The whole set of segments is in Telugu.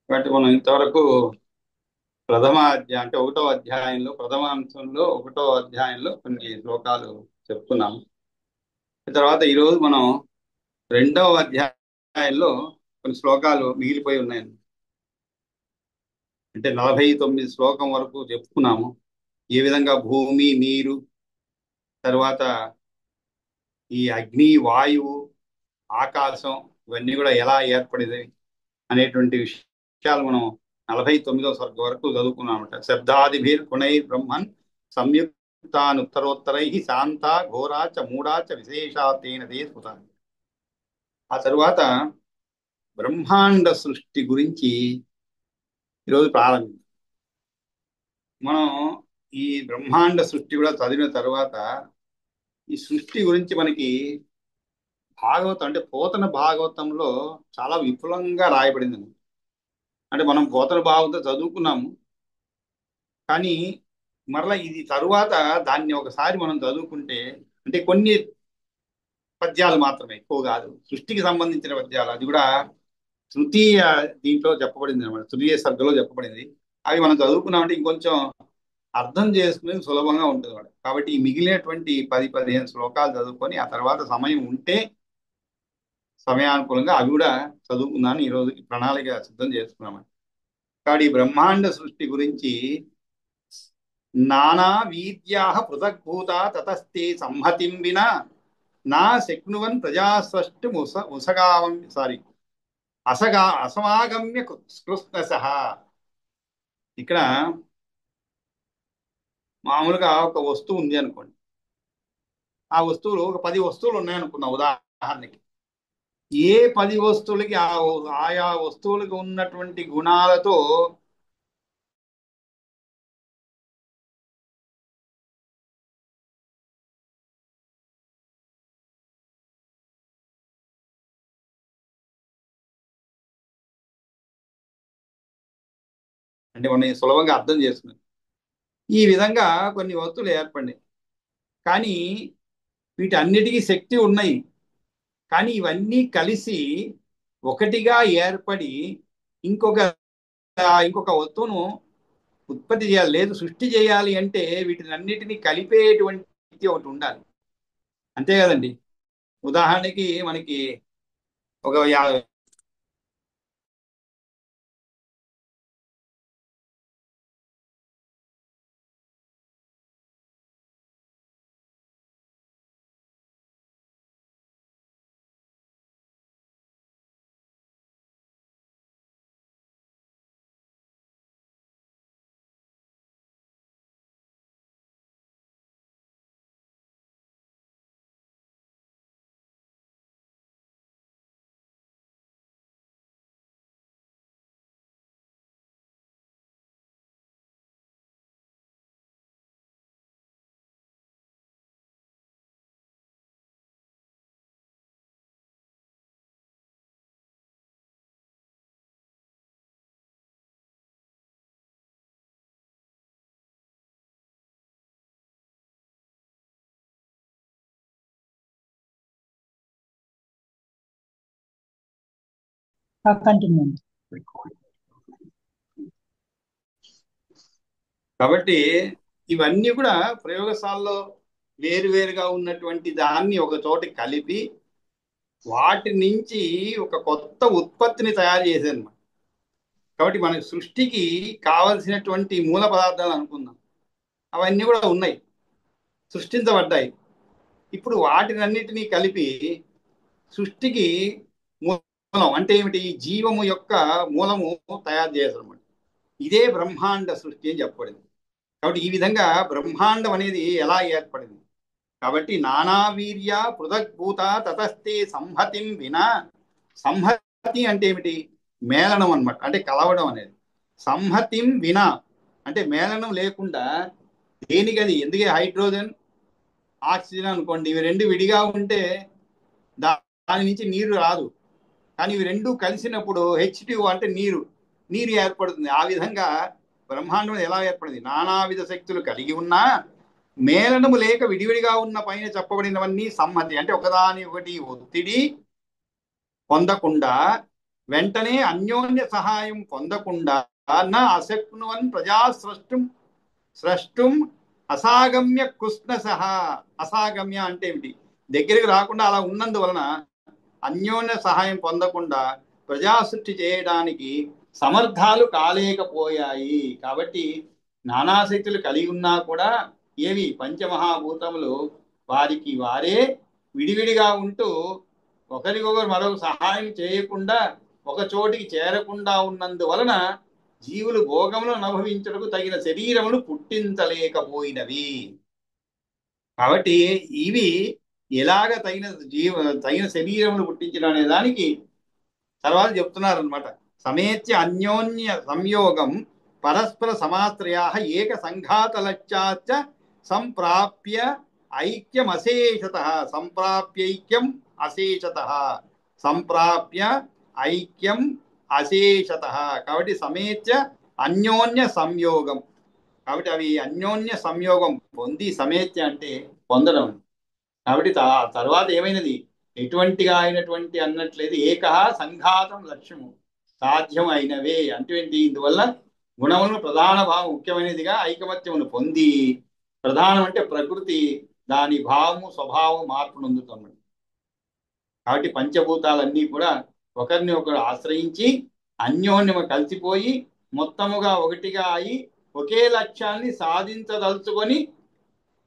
కాబట్టి మనం ఇంతవరకు ప్రథమ అధ్యాయం అంటే ఒకటో అధ్యాయంలో ప్రథమ అంశంలో ఒకటో అధ్యాయంలో కొన్ని శ్లోకాలు చెప్పుకున్నాము. తర్వాత ఈరోజు మనం రెండవ అధ్యాయంలో కొన్ని శ్లోకాలు మిగిలిపోయి ఉన్నాయి. అంటే 49 శ్లోకం వరకు చెప్పుకున్నాము. ఏ విధంగా భూమి, నీరు, తర్వాత ఈ అగ్ని, వాయువు, ఆకాశం ఇవన్నీ కూడా ఎలా ఏర్పడేది అనేటువంటి విషయాలు మనం 49వ సర్గ వరకు చదువుకున్నామట. శబ్దాదిభిర్ గుణైర్ బ్రహ్మన్ సంయుక్తానుత్తరోత్తరై శాంత ఘోరాచ మూఢాచ విశేషాతేన దే స్ఫుత. ఆ తరువాత బ్రహ్మాండ సృష్టి గురించి ఈరోజు ప్రారంభించాం. మనం ఈ బ్రహ్మాండ సృష్టి కూడా చదివిన తర్వాత ఈ సృష్టి గురించి మనకి భాగవతం అంటే పోతన భాగవతంలో చాలా విపులంగా రాయబడింది. అంటే మనం పోతన భాగవతం చదువుకున్నాము, కానీ మరలా ఇది తరువాత దాన్ని ఒకసారి మనం చదువుకుంటే అంటే కొన్ని పద్యాలు మాత్రమే, ఎక్కువ కాదు, సృష్టికి సంబంధించిన పద్యాలు, అది కూడా తృతీయ దీంట్లో చెప్పబడింది అనమాట, తృతీయ సర్గలో చెప్పబడింది. అవి మనం చదువుకున్నామంటే ఇంకొంచెం అర్థం చేసుకునేది సులభంగా ఉంటుంది అన్నమాట. కాబట్టి ఈ మిగిలినటువంటి 10-15 శ్లోకాలు చదువుకొని ఆ తర్వాత సమయం ఉంటే సమయానుకూలంగా అవి కూడా చదువుకుందామని ఈ రోజు ప్రణాళిక సిద్ధం చేసుకున్నామండి. కాబట్టి ఈ బ్రహ్మాండ సృష్టి గురించి నానా వీద్యా పృథగ్భూత తతస్తే సంహతిం వినా నా శక్నువన్ ప్రజాస్వష్టి ముసగావం సారీ అసమాగమ్య కృష్ణశ. ఇక్కడ మామూలుగా ఒక వస్తువు ఉంది అనుకోండి, ఆ వస్తువులు ఒక 10 వస్తువులు ఉన్నాయనుకున్నా ఉదాహరణకి. ఏ 10 వస్తువులకి ఆయా వస్తువులకు ఉన్నటువంటి గుణాలతో అంటే మనం సులభంగా అర్థం చేసుకున్నాం. ఈ విధంగా కొన్ని వస్తువులు ఏర్పడినాయి, కానీ వీటన్నిటికీ శక్తి ఉన్నాయి. కానీ ఇవన్నీ కలిసి ఒకటిగా ఏర్పడి ఇంకొక ఇంకొక వస్తువును ఉత్పత్తి చేయాలి, లేదు సృష్టి చేయాలి అంటే వీటిని అన్నిటినీ కలిపేటువంటి శక్తి ఒకటి ఉండాలి. అంతే కదండి. ఉదాహరణకి మనకి ఒక కంటిన్యూ. కాబట్టి ఇవన్నీ కూడా ప్రయోగశాలలో వేరువేరుగా ఉన్నటువంటి దాన్ని ఒక చోట కలిపి వాటి నుంచి ఒక కొత్త ఉత్పత్తిని తయారు చేశారు. కాబట్టి మన సృష్టికి కావలసినటువంటి మూల పదార్థాలు అనుకుందాం, అవన్నీ కూడా ఉన్నాయి, సృష్టించబడ్డాయి. ఇప్పుడు వాటినన్నిటినీ కలిపి సృష్టికి మూలం అంటే ఏమిటి, జీవము యొక్క మూలము తయారు చేశారు అన్నమాట. ఇదే బ్రహ్మాండ సృష్టి అని చెప్పబడింది. కాబట్టి ఈ విధంగా బ్రహ్మాండం అనేది ఎలా ఏర్పడింది, కాబట్టి నానా వీర్య పృథగ్భూత తతస్తే సంహతిం వినా. సంహతి అంటే ఏమిటి, మేళనం అన్నమాట, అంటే కలవడం అనేది. సంహతిం వినా అంటే మేళనం లేకుండా, దేనికి అది, ఎందుకే హైడ్రోజన్ ఆక్సిజన్ అనుకోండి, ఇవి రెండు విడిగా ఉంటే దాని నుంచి నీరు రాదు. కానీ ఇవి రెండు కలిసినప్పుడు H2O అంటే నీరు, నీరు ఏర్పడుతుంది. ఆ విధంగా బ్రహ్మాండం ఎలా ఏర్పడింది, నానావిధ శక్తులు కలిగి ఉన్నా మేళనము లేక విడివిడిగా ఉన్న పైన చెప్పబడినవన్నీ సమ్మతి అంటే ఒకదాని ఒకటి ఒత్తిడి పొందకుండా వెంటనే అన్యోన్య సహాయం పొందకుండా నా అశక్నువన్ ప్రజా స్రష్టుం అసాగమ్య కృష్ణ సహా. అసాగమ్య అంటే ఏమిటి? దగ్గరికి రాకుండా అలా ఉన్నందువలన అన్యోన్య సహాయం పొందకుండా ప్రజాసృష్టి చేయడానికి సమర్థాలు కాలేకపోయాయి. కాబట్టి నానాశక్తులు కలిగి ఉన్నా కూడా ఏవి పంచమహాభూతములు వారికి వారే విడివిడిగా ఉంటూ ఒకరికొకరు మరొక సహాయం చేయకుండా ఒక చోటికి చేరకుండా ఉన్నందువలన జీవులు భోగములను అనుభవించుటకు తగిన శరీరములు పుట్టించలేకపోయినవి. కాబట్టి ఇవి ఎలాగ తగిన శరీరములు పుట్టించడం అనే దానికి తర్వాత చెప్తున్నారు అనమాట. సమేత్య అన్యోన్య సంయోగం పరస్పర సమాశ్రయా ఏక సంఘాత లక్ష్యాచ సంప్రాప్య ఐక్యమశేషత. సంప్రాప్యైక్యం అశేషత. సంప్రాప్య ఐక్యం అశేషత. కాబట్టి సమేత్య అన్యోన్య సంయోగం. కాబట్టి అవి అన్యోన్య సంయోగం పొంది, సమేత్య అంటే పొందడం. కాబట్టి తర్వాత ఏమైనది? ఎటువంటిగా అయినటువంటి అన్నట్లేదు. ఏక సంఘాతం లక్ష్యము సాధ్యం అయినవే అంటే ఏంటి? ఇందువల్ల గుణములను ప్రధాన భావం ముఖ్యమైనదిగా ఐకమత్యమును పొంది, ప్రధానం అంటే ప్రకృతి దాని భావము స్వభావం మార్పు నొందుతుంది. కాబట్టి పంచభూతాలన్నీ కూడా ఒకరిని ఒకరు ఆశ్రయించి అన్యోన్యము కలిసిపోయి మొత్తముగా ఒకటిగా అయి ఒకే లక్ష్యాన్ని సాధించదలుచుకొని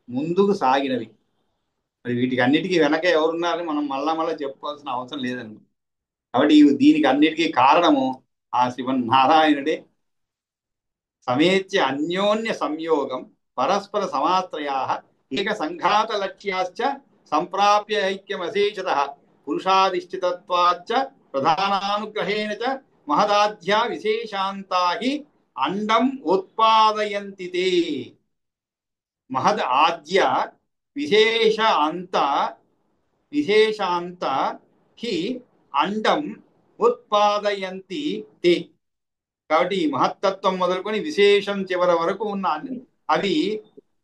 ముందుకు సాగినవి. మరి వీటికి అన్నిటికీ వెనక ఎవరున్నారని మనం మళ్ళా చెప్పుకోవాల్సిన అవసరం లేదండి. కాబట్టి దీనికి అన్నిటికీ కారణము ఆ శ్రీమన్నారాయణుడే. సమేత్య అన్యోన్య సంయోగం పరస్పర సమాశ్రయా ఏక సంఘాత లక్ష్యాశ్చ సంప్రాప్య ఐక్యమశేషత పురుషాధిష్ఠితత్వాచ్చ ప్రధానానుగ్రహేణ చ మహదాధ్యా విశేషాంతా హి అండం ఉత్పాదయంతి తే. మహద్ ఆద్య విశేషాంత హి అండం ఉత్పాదయంతి తే. కాబట్టి ఈ మహత్తత్వం మొదలుకొని విశేషం చివరి వరకు ఉన్న అవి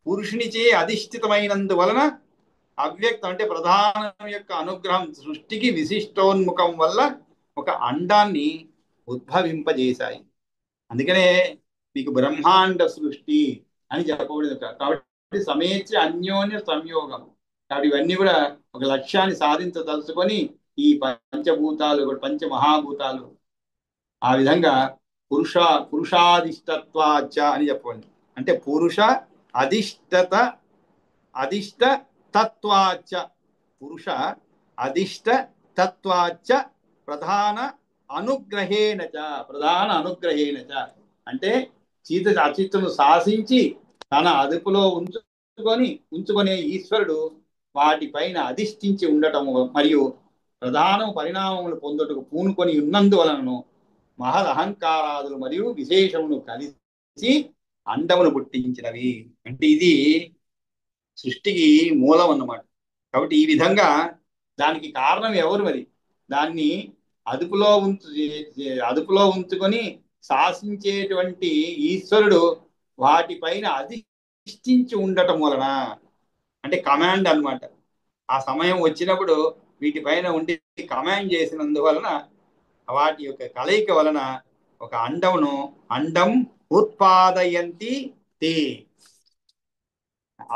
పురుషునిచే అధిష్ఠితమైనందువలన అవ్యక్తం అంటే ప్రధానం యొక్క అనుగ్రహం సృష్టికి విశిష్టోన్ముఖం వల్ల ఒక అండాన్ని ఉద్భవింపజేశాయి. అందుకనే మీకు బ్రహ్మాండ సృష్టి అని చెప్పబడింది. కాబట్టి సమేత్య అన్యోన్య సంయోగం. కాబట్టి ఇవన్నీ కూడా ఒక లక్ష్యాన్ని సాధించదలుచుకొని ఈ పంచభూతాలు పంచమహాభూతాలు ఆ విధంగా పురుషాధిష్టత్వాచ అని చెప్పండి. అంటే పురుష అధిష్ట తత్వాచ. పురుష అధిష్ట తత్వాచ ప్రధాన అనుగ్రహేణ చ. అంటే అచిత్తును శాసించి తన అదుపులో ఉంచుకునే ఈశ్వరుడు వాటిపైన అధిష్ఠించి ఉండటము మరియు ప్రధాన పరిణామములు పొందుటకు పూనుకొని ఉన్నందువలనను మహద్ అహంకారాదులు మరియు విశేషమును కలిసి అండమును పుట్టించినవి. అంటే ఇది సృష్టికి మూలం అన్నమాట. కాబట్టి ఈ విధంగా దానికి కారణం ఎవరు? మరి దాన్ని అదుపులో ఉంచుకొని శాసించేటువంటి ఈశ్వరుడు వాటిపైన అధిష్ఠించి ఉండటం వలన, అంటే కమాండ్ అన్నమాట. ఆ సమయం వచ్చినప్పుడు వీటిపైన ఉండి కమాండ్ చేసినందువలన వాటి యొక్క కలయిక వలన ఒక అండం ఉత్పాదయంతి తే.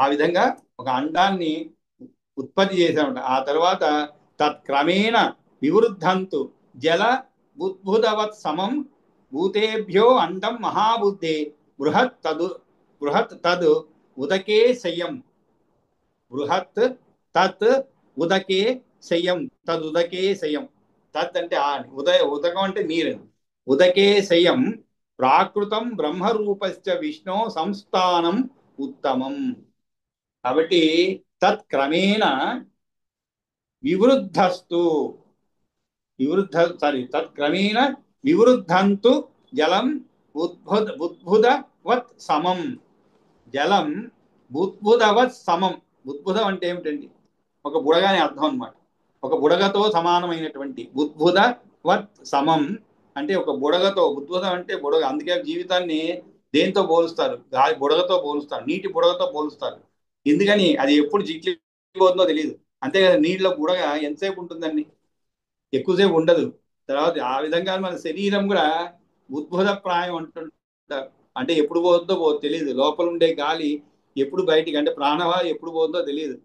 ఆ విధంగా ఒక అండాన్ని ఉత్పత్తి చేశామంట. ఆ తర్వాత తత్క్రమేణ వివృద్ధంతు జల బుద్భుదవత్ సమం భూతేభ్యో అండం మహాబుద్ధే బృహత్ తద్ ఉదకే శయం. బృహత్ తత్ ఉదకే శయం. తదుదకే శయం. తత్ అంటే ఉదకం అంటే నీరు. ఉదకే శయం ప్రాకృతం బ్రహ్మరూపశ్చ విష్ణు సంస్థానం ఉత్తమం. కాబట్టి తత్క్రమేణ తత్క్రమేణ వివృద్ధంతు జలం బుద్భుదవత్ సమం. జలం బుద్భుదవత్ సమం. బుద్భుదం అంటే ఏమిటండి? ఒక బుడగ అని అర్థం అన్నమాట. ఒక బుడగతో సమానమైనటువంటి బుద్భుదవత్ సమం అంటే ఒక బుడగతో. బుద్భుదం అంటే బుడగ. అందుకే జీవితాన్ని దేంతో పోలుస్తారు? బుడగతో పోలుస్తారు, నీటి బుడగతో పోలుస్తారు. ఎందుకని అది ఎప్పుడు జిక్కిపోతుందో తెలియదు. అంతేకాదు నీటిలో బుడగ ఎంతసేపు ఉంటుందండి? ఎక్కువసేపు ఉండదు. తర్వాత ఆ విధంగా మన శరీరం కూడా ఉద్భుత ప్రాయం అంటుంటారు. అంటే ఎప్పుడు పోతుందో తెలియదు. లోపల ఉండే గాలి ఎప్పుడు బయటికి, అంటే ప్రాణవాయు ఎప్పుడు పోతుందో తెలియదు.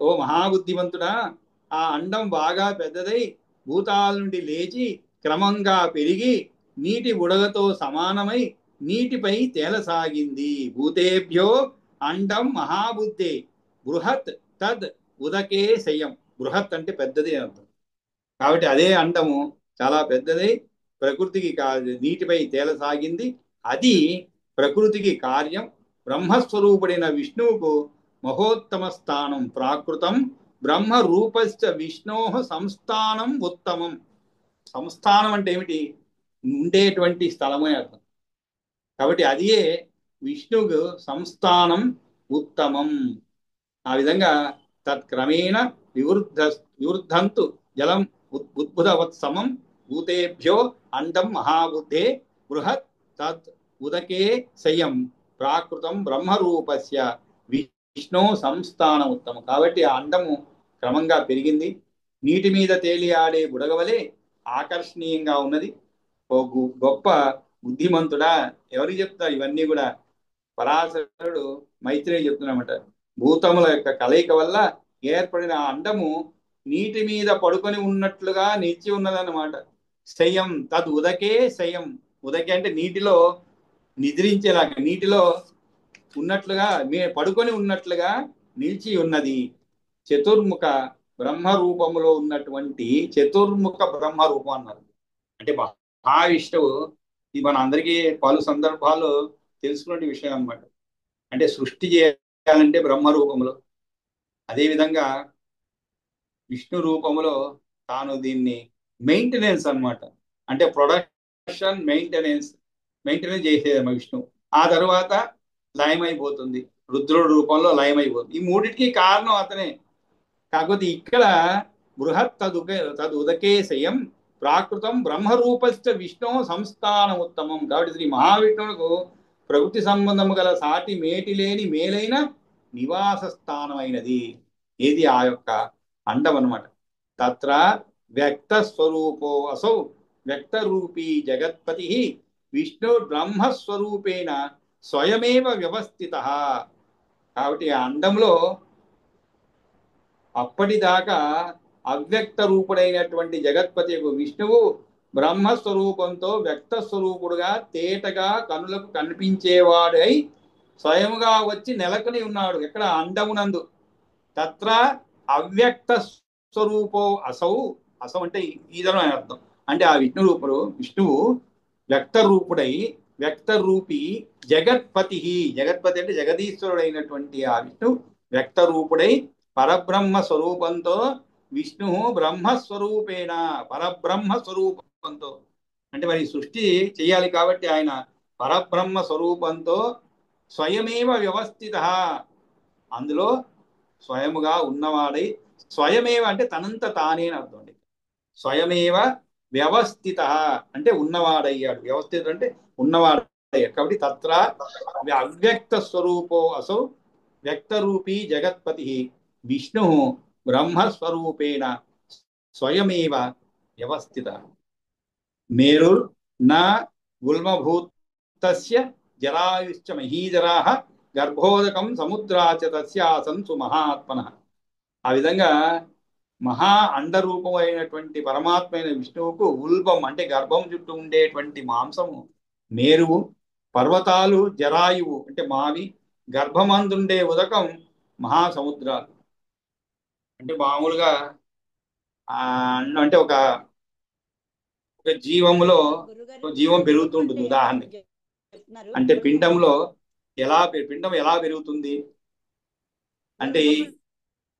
ఓ మహాబుద్ధిమంతుడా, ఆ అండం బాగా పెద్దదై భూతాల నుండి లేచి క్రమంగా పెరిగి నీటి బుడగతో సమానమై నీటిపై తేలసాగింది. భూతేభ్యో అండం మహాబుద్ధే బృహత్ తద్ ఉదకే శయం. బృహత్ అంటే పెద్దది అని అర్థం. కాబట్టి అదే అండము చాలా పెద్దదై ప్రకృతికి నీటిపై తేలసాగింది. అది ప్రకృతికి కార్యం. బ్రహ్మస్వరూపుడైన విష్ణువుకు మహోత్తమ స్థానం ప్రాకృతం. బ్రహ్మ రూపశ్చ విష్ణో సంస్థానం ఉత్తమం. సంస్థానం అంటే ఏమిటి? ఉండేటువంటి స్థలమే అర్థం. కాబట్టి అదే విష్ణువుకు సంస్థానం ఉత్తమం. ఆ విధంగా తత్క్రమేణ వివృద్ధంతు జలం ఉద్భుతవత్సమం భూతేభ్యో అండం మహాబుద్ధే బృహత్ తద్ ఉదకే శయం ప్రాకృతం బ్రహ్మరూపస్య విష్ణు సంస్థాన ఉత్తమం. కాబట్టి ఆ అండము క్రమంగా పెరిగింది. నీటి మీద తేలి ఆడే బుడగవలే ఆకర్షణీయంగా ఉన్నది. ఓ గొప్ప బుద్ధిమంతుడా, ఎవరికి చెప్తారు ఇవన్నీ కూడా? పరాశరుడు మైత్రేయి చెప్తున్నామట. భూతముల యొక్క కలయిక వల్ల ఏర్పడిన ఆ అండము నీటి మీద పడుకొని ఉన్నట్లుగా నిలిచి ఉన్నదన్నమాట. శయం తద్ ఉదకే శయం. ఉదకే అంటే నీటిలో నిద్రించేలాగా, నీటిలో ఉన్నట్లుగా, పడుకొని ఉన్నట్లుగా నిలిచి ఉన్నది. చతుర్ముఖ బ్రహ్మ రూపములో ఉన్నటువంటి చతుర్ముఖ బ్రహ్మ రూపం అన్నారు. అంటే మహావిష్ణువు ఇది మన అందరికీ పలు సందర్భాలు తెలుసుకునే విషయం అన్నమాట. అంటే సృష్టి చేయాలంటే బ్రహ్మ రూపంలో, అదేవిధంగా విష్ణు రూపంలో తాను దీన్ని మెయింటెనెన్స్ అన్నమాట. అంటే ప్రొడక్షన్ మెయింటెనెన్స్ చేసేదమ్మా విష్ణు. ఆ తర్వాత లయమైపోతుంది, రుద్రుడి రూపంలో లయమైపోతుంది. ఈ మూడింటికి కారణం అతనే. కాకపోతే ఇక్కడ బృహత్ తదుదకేశయం ప్రాకృతం బ్రహ్మరూపస్థ విష్ణు సంస్థానం ఉత్తమం. కాబట్టి శ్రీ మహావిష్ణువుకు ప్రకృతి సంబంధము గల సాటి మేటి లేని మేలైన నివాస స్థానమైనది ఏది? ఆ యొక్క అండం అన్నమాట. తత్ర వ్యక్త స్వరూపో అసౌ వ్యక్త రూపీ జగత్పతి విష్ణు బ్రహ్మస్వరూపేణ స్వయమేవ వ్యవస్థిత. కాబట్టి ఆ అండంలో అప్పటిదాకా అవ్యక్త రూపుడైనటువంటి జగత్పతి విష్ణువు బ్రహ్మస్వరూపంతో వ్యక్త స్వరూపుడుగా తేటగా కనులకు కనిపించేవాడై స్వయముగా వచ్చి నెలకొని ఉన్నాడు. ఎక్కడ? అండమునందు. తత్ర అవ్యక్త స్వరూపో అసౌ. అసౌ అంటే ఈదనం అని అర్థం. అంటే ఆ విష్ణువు వ్యక్త రూపుడై వ్యక్త రూపి జగత్పతి. జగత్పతి అంటే జగదీశ్వరుడైనటువంటి ఆ విష్ణు వ్యక్త రూపుడై పరబ్రహ్మ స్వరూపంతో, విష్ణు బ్రహ్మస్వరూపేణ పరబ్రహ్మ స్వరూపంతో. అంటే మరి సృష్టి చేయాలి కాబట్టి ఆయన పరబ్రహ్మ స్వరూపంతో స్వయమేవ వ్యవస్థిత, అందులో స్వయముగా ఉన్నవాడై, స్వయమేవ అంటే తనంత తానే అని అర్థం అండి. స్వయమేవ వ్యవస్థిత అంటే ఉన్నవాడయ్యాడు, వ్యవస్థిత అంటే ఉన్నవాడయ్యాడు. కాబట్టి తత్ర అవ్యక్త స్వరూపో అసౌ వ్యక్త రూపీ జగత్పతి విష్ణు బ్రహ్మస్వరూపేణ స్వయమేవ వ్యవస్థిత. మేరు నా గుల్మభూతస్య జరాయుశ్చ మహీజరాః గర్భోదకం సముద్రాచ తస్యాసన్ సుమహాత్మనః. ఆ విధంగా మహా అండరూపం అయినటువంటి పరమాత్మ అయిన విష్ణువుకు ఉల్బం అంటే గర్భం చుట్టూ ఉండేటువంటి మాంసము మేరువు, పర్వతాలు జరాయువు అంటే మావి, గర్భమందుండే ఉదకం మహాసముద్రాలు. అంటే మామూలుగా అంటే ఒక ఒక జీవములో గురుగారు జీవం పెరుగుతూ ఉల్బం ఉంటుంది. అంటే ఉదాహరణకి చెప్తున్నారు. అంటే ఉల్బం పిండంలో పిండం ఎలా పెరుగుతుంది అంటే ఉల్బం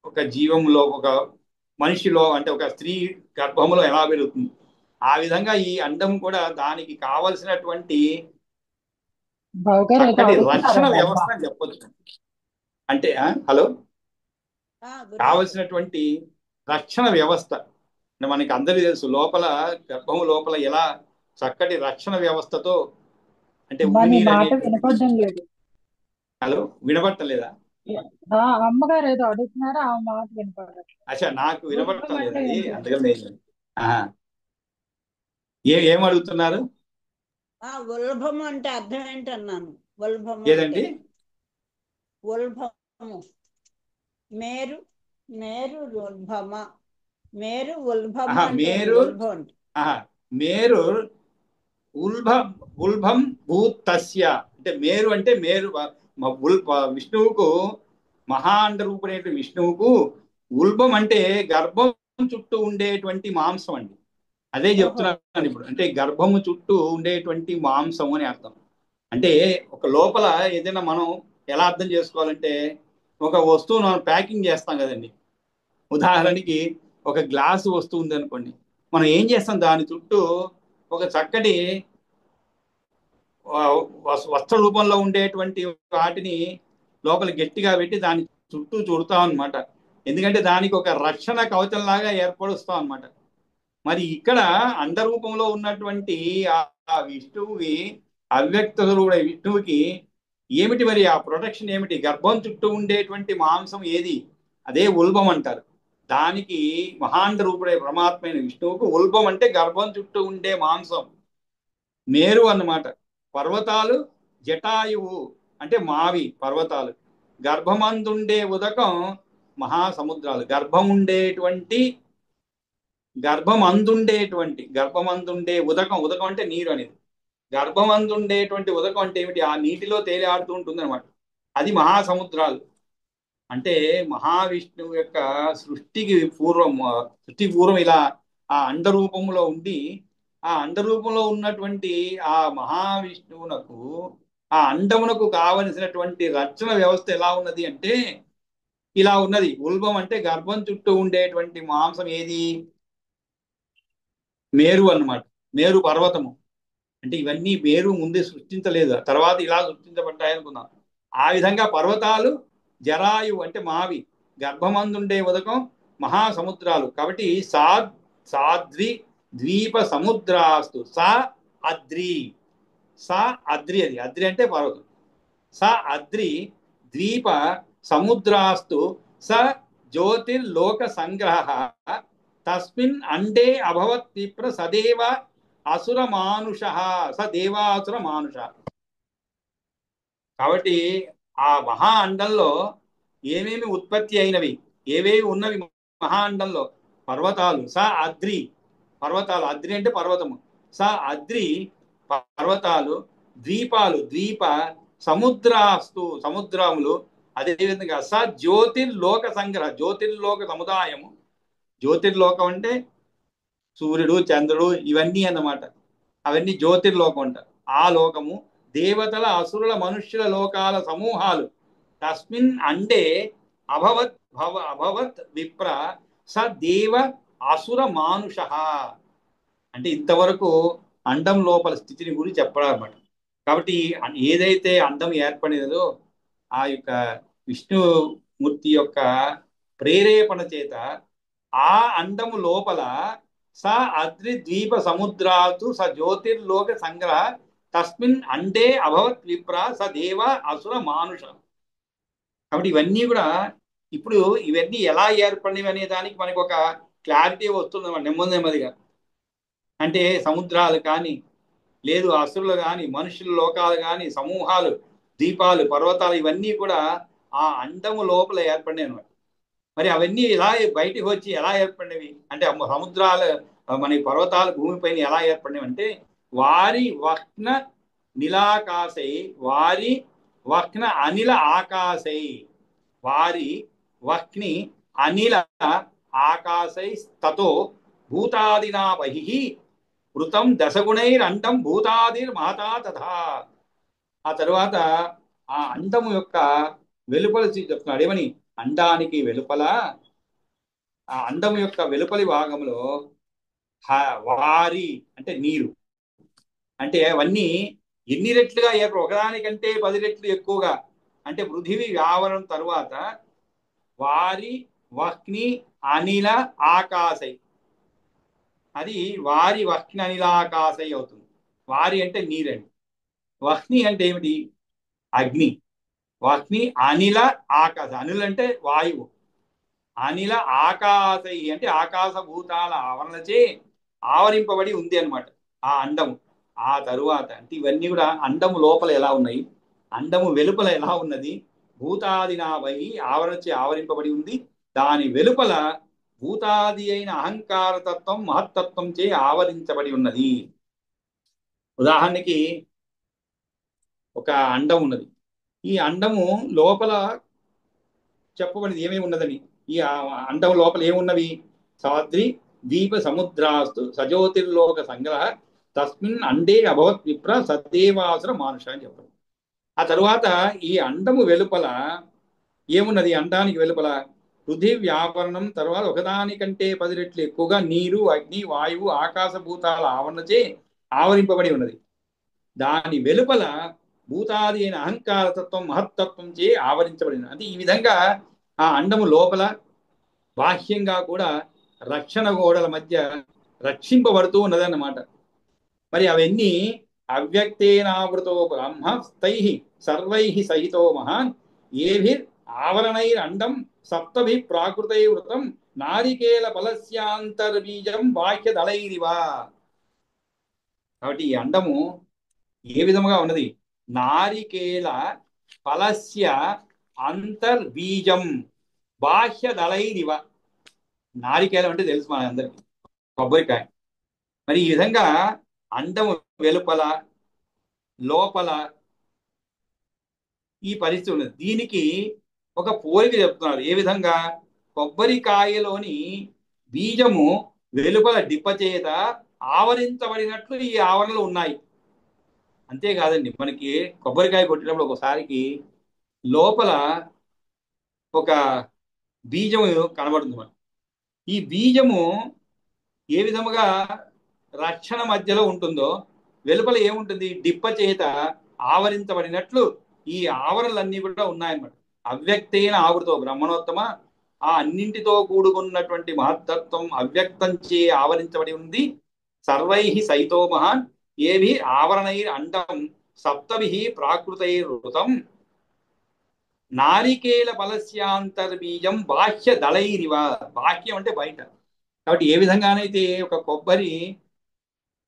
ఒక జీవంలో, ఒక మనిషిలో, అంటే ఒక స్త్రీ గర్భములో ఎలా పెరుగుతుంది ఆ విధంగా ఈ అండం కూడా దానికి కావలసినటువంటి బావగారు ఏదో చక్కటి రక్షణ అడుగుతున్నారండి వ్యవస్థ అని చెప్పొచ్చు. అంటే హలో, గురుగారు కావలసినటువంటి రక్షణ వ్యవస్థ. అంటే మనకి అందరికీ తెలుసు లోపల గర్భము లోపల ఎలా చక్కటి రక్షణ వ్యవస్థతో, అంటే మన ఉమినీరు మాట అనేటువంటి. వినపడడం లేదు. హలో, వినబట్టలేదా? ఆ అమ్మగారు ఏదో అడుగుతున్నారు, ఆ మాట వినపడట్లేదు. అచ్చా, నాకు ఉద్భవం వినపడటం లేదు అంటే అది, ఏంటి? అందుకని నేను ఆహా. ఏం అడుగుతున్నారు? ఉల్భము అంటే అర్థం ఏంటన్నాను. ఉల్భము అంటే ఏదండి? ఉల్భము మేరు, మేరు ఉల్భమ, మేరు ఉల్భము ఆహా, అంటే ఏంటి? మేరు. ఉల్భం అంటే ఆహా, మేరు ఉల్భం. ఉల్భం భూతస్య అంటే మేరు అంటే మేరు విష్ణువుకు మహాండ రూపుడైన విష్ణువుకు ఉల్బం అంటే గర్భం చుట్టూ ఉండేటువంటి మాంసం అండి. అదే ఓహో. చెప్తున్నాను ఇప్పుడు. అంటే గర్భము చుట్టూ ఉండేటువంటి మాంసం అని అర్థం. అంటే ఒక లోపల ఏదైనా మనం ఎలా అర్థం చేసుకోవాలంటే, ఒక వస్తువును మనం ప్యాకింగ్ చేస్తాం కదండి. ఉదాహరణకి ఒక గ్లాసు వస్తువు ఉంది అనుకోండి, మనం ఏం చేస్తాం, దాని చుట్టూ ఒక చక్కటి వస్త్ర రూపంలో ఉండేటువంటి వాటిని లోపల గట్టిగా పెట్టి దాని చుట్టూ చుడతాం అనమాట. ఎందుకంటే దానికి ఒక రక్షణ కవచం లాగా ఏర్పరుస్తాం అనమాట. మరి ఇక్కడ అండరూపంలో ఉన్నటువంటి ఆ విష్ణువుకి, అవ్యక్త స్వరూపుడై విష్ణువుకి ఏమిటి మరి ఆ ప్రొటెక్షన్ ఏమిటి? గర్భం చుట్టూ ఉండేటువంటి మాంసం ఏది? అదే ఉల్బం అంటారు. దానికి మహాండ రూపుడై పరమాత్మైన విష్ణువుకు ఉల్బం అంటే గర్భం చుట్టూ ఉండే మాంసం, మేరు అన్నమాట. పర్వతాలు జటాయువు అంటే మావి పర్వతాలు. గర్భమందుండే ఉదకం మహాసముద్రాలు. గర్భమందుండే ఉదకం, ఉదకం అంటే నీరు అనేది. గర్భమందుండేటువంటి ఉదకం అంటే ఏమిటి? ఆ నీటిలో తేలి ఆడుతూ ఉంటుంది అనమాట. అది మహాసముద్రాలు. అంటే మహావిష్ణువు యొక్క సృష్టికి పూర్వం ఇలా ఆ అండరూపంలో ఉండి, ఆ అండరూపంలో ఉన్నటువంటి ఆ మహావిష్ణువునకు, ఆ అండమునకు కావలసినటువంటి రక్షణ వ్యవస్థ ఎలా ఉన్నది అంటే ఇలా ఉన్నది. ఉల్బం అంటే గర్భం చుట్టూ ఉండేటువంటి మాంసం ఏది? మేరు అన్నమాట. మేరు పర్వతము. అంటే ఇవన్నీ మేరు ముందే సృష్టించలేదు, తర్వాత ఇలా సృష్టించబడ్డాయి అనుకుందాం. ఆ విధంగా పర్వతాలు జరాయు అంటే మావి, గర్భమందుండే ఉదకం మహాసముద్రాలు. కాబట్టి సాద్రి ద్వీప సముద్రాస్తు సా అద్రి. సా అద్రి, అది అద్రి అంటే పర్వతం. స అద్రి ద్వీప సముద్రాస్తు స జ్యోతిర్లోక సంగ్రహ తస్మిన్ అండే అభవత్ విప్ర సదేవ అసుర మానుష. స దేవాసుర మానుష. కాబట్టి ఆ మహా అండంలో ఏమేమి ఉత్పత్తి అయినవి, ఏవేవి ఉన్నవి మహా అండంలో? పర్వతాలు. స అద్రి, పర్వతాలు. అద్రి అంటే పర్వతము. స అద్రి పర్వతాలు, ద్వీపాలు ద్వీప సముద్రాస్తు సముద్రములు. అదేవిధంగా స జ్యోతిర్లోక సంగ్రహ, జ్యోతిర్లోక సముదాయము. జ్యోతిర్లోకం అంటే సూర్యుడు చంద్రుడు ఇవన్నీ అన్నమాట. అవన్నీ జ్యోతిర్లోకం అంటారు. ఆ లోకము, దేవతల అసురుల మనుష్యుల లోకాల సమూహాలు. తస్మిన్ అంటే అభవత్ విప్ర స దేవ అసుర మానుష. అంటే ఇంతవరకు అండం లోపల స్థితిని గురించి చెప్పాలన్నమాట. కాబట్టి ఏదైతే అండం ఏర్పడినదో ఆ యొక్క విష్ణుమూర్తి యొక్క ప్రేరేపణ చేత ఆ అండము లోపల స అద్రి ద్వీప సముద్రాతు స జ్యోతిర్లోక సంగ్రహ తస్మిన్ అంటే అభవత్ విప్ర స దేవ అసుర మానుష. కాబట్టి ఇవన్నీ కూడా ఇప్పుడు ఇవన్నీ ఎలా ఏర్పడినవి అనే దానికి మనకు ఒక క్లారిటీ వస్తుంది నెమ్మది నెమ్మదిగా. అంటే సముద్రాలు కానీ, లేదు అసురులు కానీ, మనుషుల లోకాలు కానీ, సమూహాలు, ద్వీపాలు, పర్వతాలు ఇవన్నీ కూడా ఆ అండము లోపల ఏర్పడినాయి అనమాట. మరి అవన్నీ ఎలా బయటికి వచ్చి ఎలా ఏర్పడినవి అంటే, సముద్రాలు మన పర్వతాలు భూమిపైన ఎలా ఏర్పడినవి అంటే, వారి వక్న నిలాకాశై, వారి వక్న అనిల ఆకాశై, వారి వక్ని అనిల ఆకాశై తతో భూతాదినా బహిః వృతం దశగుణైరండం భూతాదిర్ మహతా తథా. ఆ తరువాత ఆ అండము యొక్క వెలుపల చెప్తున్నాడు. ఏమని? అండానికి వెలుపల, ఆ అండము యొక్క వెలుపలి భాగంలో వారి అంటే నీరు. అంటే అవన్నీ ఎన్ని రెట్లుగా ఒకదానికంటే 10 రెట్లు ఎక్కువగా. అంటే పృథివీ వ్యావరణం తరువాత వారి వహ్ని అనిల ఆకాశై, అది వారి వహ్ని అనిలాకాశై అవుతుంది. వారి అంటే నీరండి. వహ్ని అంటే ఏమిటి? అగ్ని. అగ్ని అనిల ఆకాశ, అనిల్ అంటే వాయువు, అనిల ఆకాశై అంటే ఆకాశ భూతాల ఆవరణచే ఆవరింపబడి ఉంది అన్నమాట ఆ అండము. ఆ తరువాత అంటే ఇవన్నీ కూడా అండము లోపల ఎలా ఉన్నాయి, అండము వెలుపల ఎలా ఉన్నది, భూతాదినాభై ఆవరణచే ఆవరింపబడి ఉంది. దాని వెలుపల భూతాది అయిన అహంకార తత్వం మహత్తత్వం చే ఆవరించబడి ఉన్నది. ఉదాహరణకి ఒక అండం ఉన్నది. ఈ అండము లోపల చెప్పబడింది ఏమేమి ఉన్నదని. ఈ అండం లోపల ఏమున్నవి? సాద్రి దీప సముద్రాస్తు సజ్యోతిర్లోక సంగ్రహ తస్మిన్ అండే అభవత్ విప్ర సదేవాసుర మానుష అని చెప్పారు. ఆ తరువాత ఈ అండము వెలుపల ఏమున్నది? అండానికి వెలుపల పృథివ్యావరణం, తర్వాత ఒకదానికంటే 10 రెట్లు ఎక్కువగా నీరు, అగ్ని, వాయువు, ఆకాశ భూతాల ఆవరణచే ఆవరింపబడి ఉన్నది. దాని వెలుపల భూతాది అయిన అహంకార తత్వం మహత్తత్వం చే ఆవరించబడింది. అంటే ఈ విధంగా ఆ అండము లోపల బాహ్యంగా కూడా రక్షణ గోడల మధ్య రక్షింపబడుతూ ఉన్నదన్నమాట. మరి అవన్నీ అవ్యక్తేనావృతో బ్రహ్మస్థై సర్వై సహితో మహాన్ ఏభిర్ ఆవరణైరండం సప్తభి ప్రాకృతైవృతం నారికేల బలస్యాంతర్బీజం బాహ్య దళైరివా. కాబట్టి ఈ అండము ఏ విధముగా ఉన్నది? నారికేల ఫలస్య అంతర్బీజం బాహ్య దళైరివ. నారికేలం అంటే తెలుసు మన అందరికి, కొబ్బరికాయ. మరి ఈ విధంగా అండము వెలుపల లోపల ఈ పరిస్థితి ఉన్నది. దీనికి ఒక పోలిక చెప్తున్నారు. ఏ విధంగా? కొబ్బరికాయలోని బీజము వెలుపల డిప్ప చేత ఆవరించబడినట్లు ఈ ఆవరణలు ఉన్నాయి. అంతేకాదండి, మనకి కొబ్బరికాయ కొట్టినప్పుడు ఒకసారికి లోపల ఒక బీజము కనబడుతుంది మనకు. ఈ బీజము ఏ విధముగా రక్షణ మధ్యలో ఉంటుందో వెలుపల ఏముంటుంది? డిప్ప చేత ఆవరించబడినట్లు ఈ ఆవరణలన్నీ కూడా ఉన్నాయన్నమాట. అవ్యక్తైన ఆవృతో బ్రహ్మణోత్తమ, ఆ అన్నింటితో కూడుకున్నటువంటి మహత్తత్వం అవ్యక్తం చే ఆవరించబడి ఉంది. సర్వై సైతో మహాన్ ఏవి ఆవరణైర్ అండం సప్తభి ప్రాకృతైర్వృతం నారికేల ఫలస్యాంతర్బీజం బాహ్య దళైరివ. బాహ్యం అంటే బయట. కాబట్టి ఏ విధంగానైతే ఒక కొబ్బరి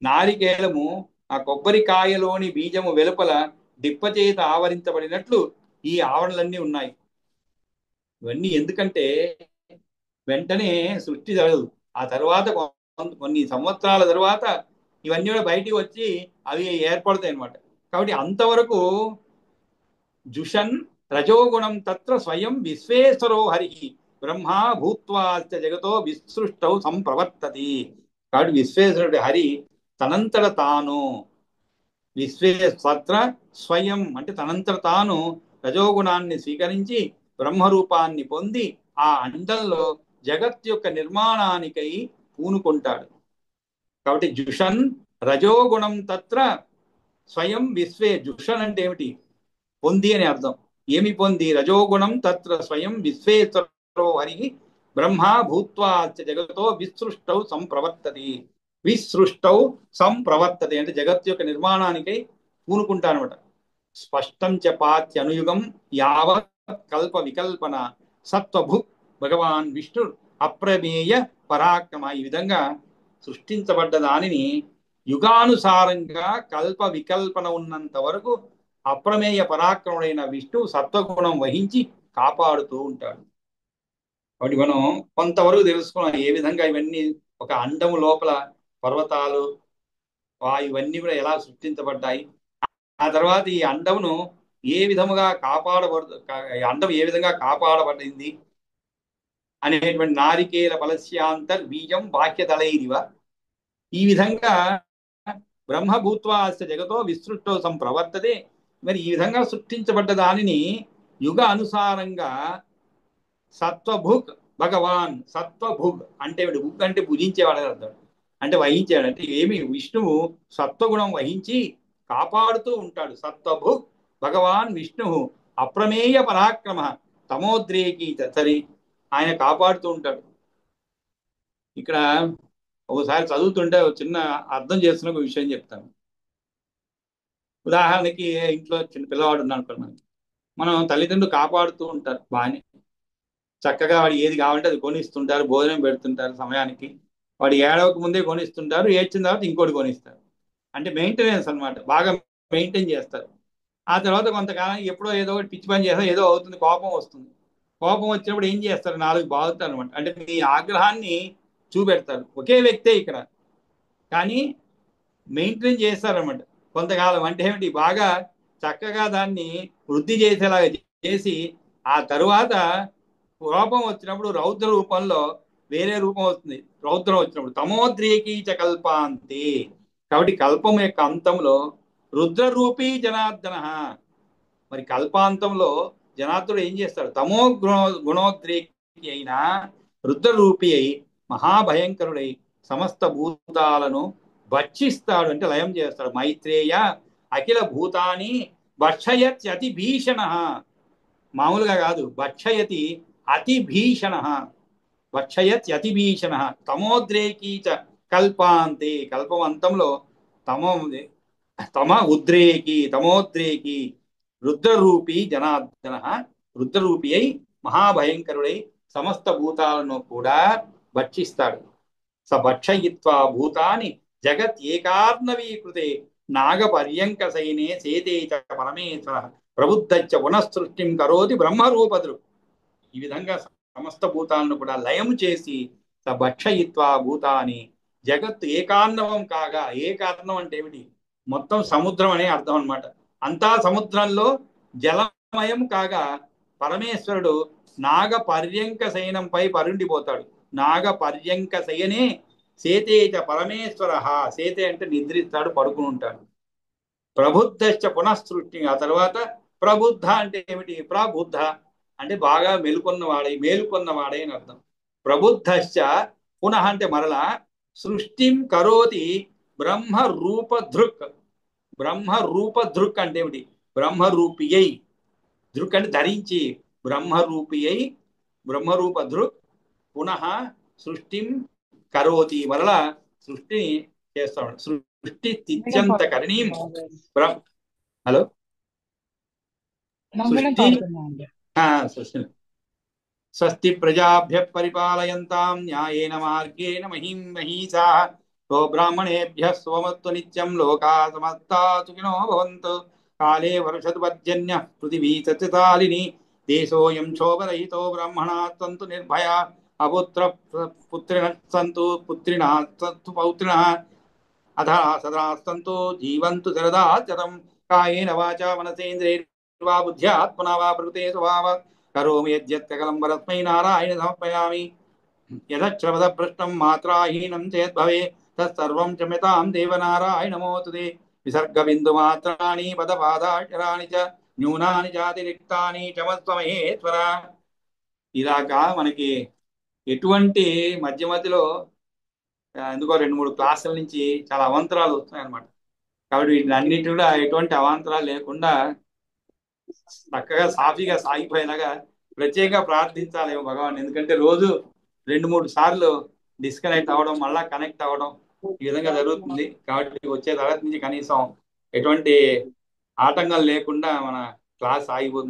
నారికేలము ఆ కొబ్బరికాయలోని బీజము వెలుపల డిప్ప చేత ఆవరించబడినట్లు ఈ ఆవరణలన్నీ ఉన్నాయి. ఇవన్నీ ఎందుకంటే వెంటనే సృష్టి జరగదు. ఆ తర్వాత కొన్ని సంవత్సరాల తర్వాత ఇవన్నీ కూడా బయటికి వచ్చి అవి ఏర్పడతాయి అన్నమాట. కాబట్టి అంతవరకు జుషన్ రజోగుణం తత్ర స్వయం విశ్వేశ్వరో హరి బ్రహ్మా భూత్వా జగతో విసృష్టౌ సంప్రవర్తతి. కాబట్టి విశ్వేశ్వరుడు హరి తనంతట తాను, విశ్వేశ్వత్ర స్వయం అంటే తనంతట తాను రజోగుణాన్ని స్వీకరించి బ్రహ్మరూపాన్ని పొంది ఆ అండంలో జగత్ యొక్క నిర్మాణానికై పూనుకుంటాడు. కాబట్టి జుషన్ రజోగుణం తత్ర స్వయం విశ్వే. జుషన్ అంటే ఏమిటి? పొంది అని అర్థం. ఏమి పొంది? రజోగుణం తత్ర స్వయం విశ్వేశ్వరో హరి బ్రహ్మ భూత్వా జగతో విసృష్టౌ సంప్రవర్తతి. విసృష్టౌ సంప్రవర్తతే అంటే జగత్తు యొక్క నిర్మాణానికై పూనుకుంటానమాట. స్పష్టం చ పాత్యనుయుగం యావత్ కల్ప వికల్పన సత్వభు భగవాన్ విష్ణు అప్రమేయ పరాక్రమ. ఈ విధంగా సృష్టించబడ్డ దానిని యుగానుసారంగా కల్ప వికల్పన ఉన్నంత వరకు అప్రమేయ పరాక్రముడైన విష్ణు సత్వగుణం వహించి కాపాడుతూ ఉంటాడు. కాబట్టి మనం కొంతవరకు తెలుసుకున్నాం ఏ విధంగా ఇవన్నీ ఒక అండము లోపల పర్వతాలు ఇవన్నీ కూడా ఎలా సృష్టించబడ్డాయి. ఆ తర్వాత ఈ అండమును ఏ విధముగా అండం ఏ విధంగా కాపాడబడింది అనేటువంటి నారికేల ఫలస్యాంతర్ బీజం బాహ్య దళైరివ. ఈ విధంగా బ్రహ్మభూత్వా అస్య జగతో విసృష్టో సంప్రవర్తతే. మరి ఈ విధంగా సృష్టించబడ్డ దానిని యుగ అనుసారంగా సత్వభుగ్ భగవాన్. సత్వభుగ్ అంటే భుగ్ అంటే భుజించేవాడని అర్థం. అంటే వహించాడు అంటే ఏమి? విష్ణువు సత్వగుణం వహించి కాపాడుతూ ఉంటాడు. సత్వభుగ్ భగవాన్ విష్ణు అప్రమేయ పరాక్రమ తమోద్రేకి సరి ఆయన కాపాడుతూ ఉంటాడు. ఇక్కడ ఒకసారి చదువుతుంటే ఒక చిన్న అర్థం చేస్తున్న ఒక విషయం చెప్తాను. ఉదాహరణకి ఇంట్లో చిన్న పిల్లవాడు ఉన్నాడు అనుకోండి. మనం తల్లిదండ్రులు కాపాడుతూ ఉంటారు బాగానే. చక్కగా వాడు ఏది కావాలంటే అది కొనిస్తుంటారు, భోజనం పెడుతుంటారు సమయానికి. వాడు ఏడవక ముందే కొనిస్తుంటారు, ఏడ్చిన తర్వాత ఇంకోటి కొనిస్తారు. అంటే మెయింటెనెన్స్ అన్నమాట, బాగా మెయింటైన్ చేస్తారు. ఆ తర్వాత కొంతకాలం ఎప్పుడో ఏదో ఒకటి పిచ్చి పని చేస్తారు, ఏదో అవుతుంది, కోపం వస్తుంది. కోపం వచ్చినప్పుడు ఏం చేస్తారు, నాలుగు బాగుతారు అనమాట. అంటే మీ ఆగ్రహాన్ని చూపెడతారు. ఒకే వ్యక్తే ఇక్కడ, కానీ మెయింటైన్ చేస్తారన్నమాట కొంతకాలం. అంటే ఏమిటి, బాగా చక్కగా దాన్ని వృద్ధి చేసేలాగా చేసి ఆ తరువాత కోపం వచ్చినప్పుడు రౌద్ర రూపంలో వేరే రూపం వస్తుంది. రౌద్రం వచ్చినప్పుడు తమోద్రేకీచ కల్పాంతి. కాబట్టి కల్పం యొక్క అంతంలో రుద్రరూపీ జనార్దన. మరి కల్పాంతంలో జనార్దుడు ఏం చేస్తాడు, తమో గుణోద్రేకి అయిన రుద్రరూపి అయి మహాభయంకరుడై సమస్త భూతాలను భక్షిస్తాడు, అంటే లయం చేస్తాడు. మైత్రేయ అఖిల భూతాని భక్షయతి అతి భీషణ. మామూలుగా కాదు, భక్షయతి అతి భీషణ. భక్షయతి అతి భీషణ తమోద్రేకీ చ కల్పాంతే. కల్పవంతంలో తమో తమోద్రేకి రుద్రరూపి జనార్దన. రుద్రరూపి అయి మహాభయంకరుడై సమస్త భూతాలను కూడా భక్షిస్తాడు. స భక్షయిత్వా భూతాని జగత్ ఏకార్ణవీకృతే నాగపర్యంక సైనే సేతే చ పరమేశ్వర ప్రబుద్ధచ్చ పునఃసృష్టిం కరోతి బ్రహ్మరూపదృక్. ఈ విధంగా సమస్త భూతాలను కూడా లయం చేసి స భక్షయిత్వా భూతాని, జగత్తు ఏకార్ణవం కాగా. ఏకార్ణం అంటే ఏమిటి, మొత్తం సముద్రం అనే అర్థం అన్నమాట. అంతా సముద్రంలో జలమయం కాగా పరమేశ్వరుడు నాగ పర్యంక శయనంపై పరుండిపోతాడు. నాగ పర్యంక శయనే సేతేచ పరమేశ్వర. సేతే అంటే నిద్రిస్తాడు, పడుకుని ఉంటాడు. ప్రబుద్ధశ్చ పునఃసృష్టి. ఆ తర్వాత ప్రబుద్ధ అంటే ఏమిటి, ప్రబుద్ధ అంటే బాగా మేలుకొన్నవాడై అని అర్థం. ప్రబుద్ధశ్చ పునః అంటే మరలా, సృష్టిం కరోతి బ్రహ్మ రూపధృక్. బ్రహ్మ రూపధృక్ అంటే ఏమిటి, బ్రహ్మరూపి అయి. దృక్ అంటే ధరించి, బ్రహ్మరూపి అయి బ్రహ్మరూప దృక్ పునః సృష్టిం కరోతి. మరలా సృష్టిని చేస్తాడు. సృష్టి తమిళం తిత్యంత పాడుతున్నాను కరణీం. బాబాయ్. హలో, తమిళం సృష్టి పాడుతున్నా అండి. సృష్టి. స్వస్తి ప్రజాభ్య పరిపాలయంతాం న్యాయేన మార్గేణ మహిం మహీషాః గో బ్రాహ్మణేభ్యः స్వమస్తు నిత్యం లోకాः సమస్తాः సుఖినో భవంతు. కాలే వర్షతు పర్జన్యః పృథివీ సస్యశాలినీ దేశోऽयं శోభరహితో బ్రాహ్మణాः సन्तు నిర్భయాः అపుత్ర పుత్రిణः సन्तు పుత్రిణः సन्तు పౌత్రిణः అధా సదా సంతో జీవంతు శరదా శతం. కాయేన వాచా మనసేంద్రియైర్వా బుద్ధ్యాత్మనా వా ప్రకృతే స్వభావాత్ కరోమి యద్యత్ సకలం పరస్మై నారాయణ సమర్పయామి. యదక్షరపదభ్రష్టం మాత్రాహీనం చేద్భవేత్ తత్సర్వం క్షమ్యతాం దేవనారాయణ నమోస్తుతే. విసర్గ బిందు మాత్రాణి పదపాదాక్షరాణి చ న్యూనాని చాతిరిక్తాని క్షమస్వ మహేశ్వర. ఇలాగా మనకి ఎటువంటి మధ్య మధ్యలో ఎందుకో 2-3 క్లాసుల నుంచి చాలా అవాంతరాలు వస్తున్నాయి అనమాట. కాబట్టి వీటిని అన్నిటి కూడా ఎటువంటి అవాంతరాలు లేకుండా చక్కగా సాఫీగా సాగిపోయేలాగా ప్రత్యేకంగా ప్రార్థించాలేమో భగవాన్. ఎందుకంటే రోజు 2-3 సార్లు డిస్కనెక్ట్ అవ్వడం, మళ్ళా కనెక్ట్ అవ్వడం, ఈ విధంగా జరుగుతుంది. కాబట్టి వచ్చే తరగతి నుంచి కనీసం ఎటువంటి ఆటంకం లేకుండా మన క్లాస్ ఆగిపోతుంది.